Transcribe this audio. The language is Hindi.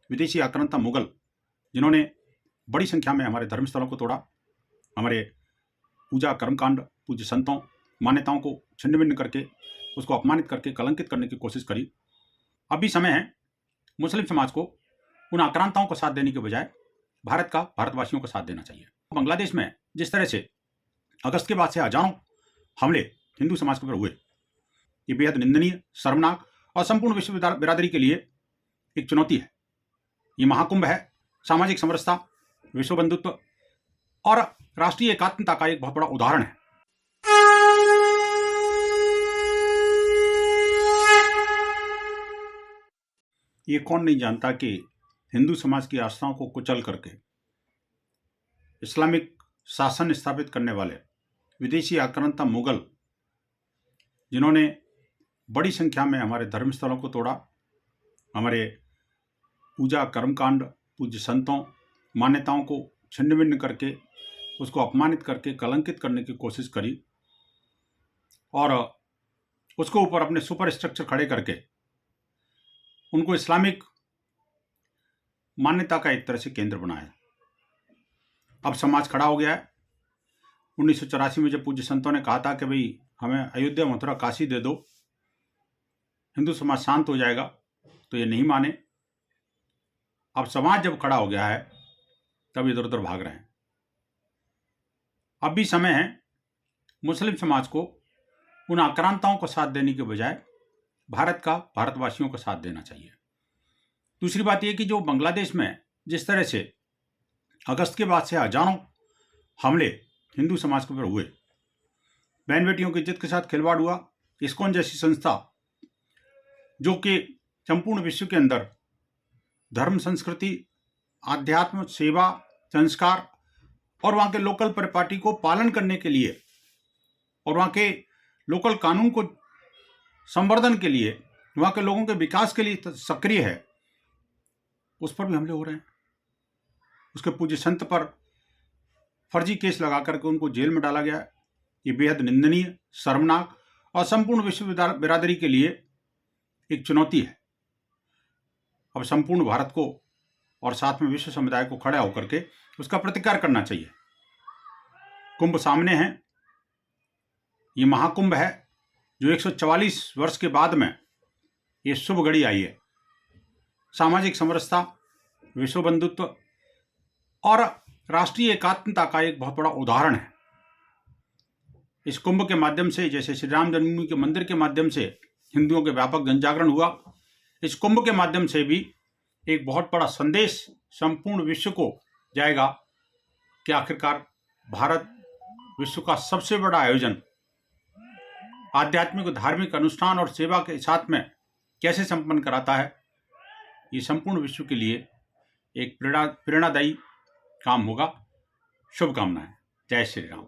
विदेशी आक्रांता मुगल, जिन्होंने बड़ी संख्या में हमारे धर्मस्थलों को तोड़ा, हमारे पूजा कर्मकांड, पूज्य संतों, मान्यताओं को छिन्न भिन्न करके, उसको अपमानित करके, कलंकित करने की कोशिश करी। अब भी समय है मुस्लिम समाज को उन आक्रांताओं को साथ देने के बजाय भारत का, भारतवासियों को साथ देना चाहिए। बांग्लादेश में जिस तरह से अगस्त के बाद से हजारों हमले हिंदू समाज के ऊपर हुए, ये बेहद निंदनीय, शर्मनाक और संपूर्ण विश्व बिरादरी के लिए एक चुनौती है। ये महाकुंभ है सामाजिक समरसता, विश्व बंधुत्व और राष्ट्रीय एकात्मता का एक बहुत बड़ा उदाहरण है। ये कौन नहीं जानता कि हिंदू समाज की आस्थाओं को कुचल करके इस्लामिक शासन स्थापित करने वाले विदेशी आक्रांता मुगल, जिन्होंने बड़ी संख्या में हमारे धर्मस्थलों को तोड़ा, हमारे पूजा कर्मकांड, पूज्य संतों, मान्यताओं को छिन्न भिन्न करके, उसको अपमानित करके, कलंकित करने की कोशिश करी और उसको ऊपर अपने सुपर स्ट्रक्चर खड़े करके उनको इस्लामिक मान्यता का एक तरह से केंद्र बनाया। अब समाज खड़ा हो गया है। 1984 में जब पूज्य संतों ने कहा था कि भाई हमें अयोध्या, मथुरा, काशी दे दो, हिंदू समाज शांत हो जाएगा, तो ये नहीं माने। अब समाज जब खड़ा हो गया है तब इधर उधर भाग रहे हैं। अब भी समय है मुस्लिम समाज को उन आक्रांताओं को साथ देने के बजाय भारत का, भारतवासियों को साथ देना चाहिए। दूसरी बात यह कि जो बांग्लादेश में जिस तरह से अगस्त के बाद से हजारों हमले हिंदू समाज के ऊपर हुए, बहन बेटियों की इज्जत के साथ खिलवाड़ हुआ, इस्कॉन जैसी संस्था जो कि संपूर्ण विश्व के अंदर धर्म, संस्कृति, आध्यात्म, सेवा, संस्कार और वहाँ के लोकल परिपाटी को पालन करने के लिए और वहाँ के लोकल कानून को संवर्धन के लिए, वहाँ के लोगों के विकास के लिए सक्रिय है, उस पर भी हमले हो रहे हैं। उसके पूज्य संत पर फर्जी केस लगा करके उनको जेल में डाला गया है। ये बेहद निंदनीय, शर्मनाक और संपूर्ण विश्व बिरादरी के लिए एक चुनौती है। अब संपूर्ण भारत को और साथ में विश्व समुदाय को खड़ा होकर के उसका प्रतिकार करना चाहिए। कुंभ सामने है, ये महाकुंभ है जो 144 वर्ष के बाद में ये शुभ घड़ी आई है। सामाजिक समरसता, विश्व बंधुत्व और राष्ट्रीय एकात्मता का एक बहुत बड़ा उदाहरण है। इस कुंभ के माध्यम से, जैसे श्री राम जन्मभूमि के मंदिर के माध्यम से हिंदुओं के व्यापक जनजागरण हुआ, इस कुंभ के माध्यम से भी एक बहुत बड़ा संदेश संपूर्ण विश्व को जाएगा कि आखिरकार भारत विश्व का सबसे बड़ा आयोजन आध्यात्मिक, धार्मिक अनुष्ठान और सेवा के साथ में कैसे संपन्न कराता है। ये संपूर्ण विश्व के लिए एक प्रेरणादायी काम होगा। शुभकामनाएं। जय श्री राम।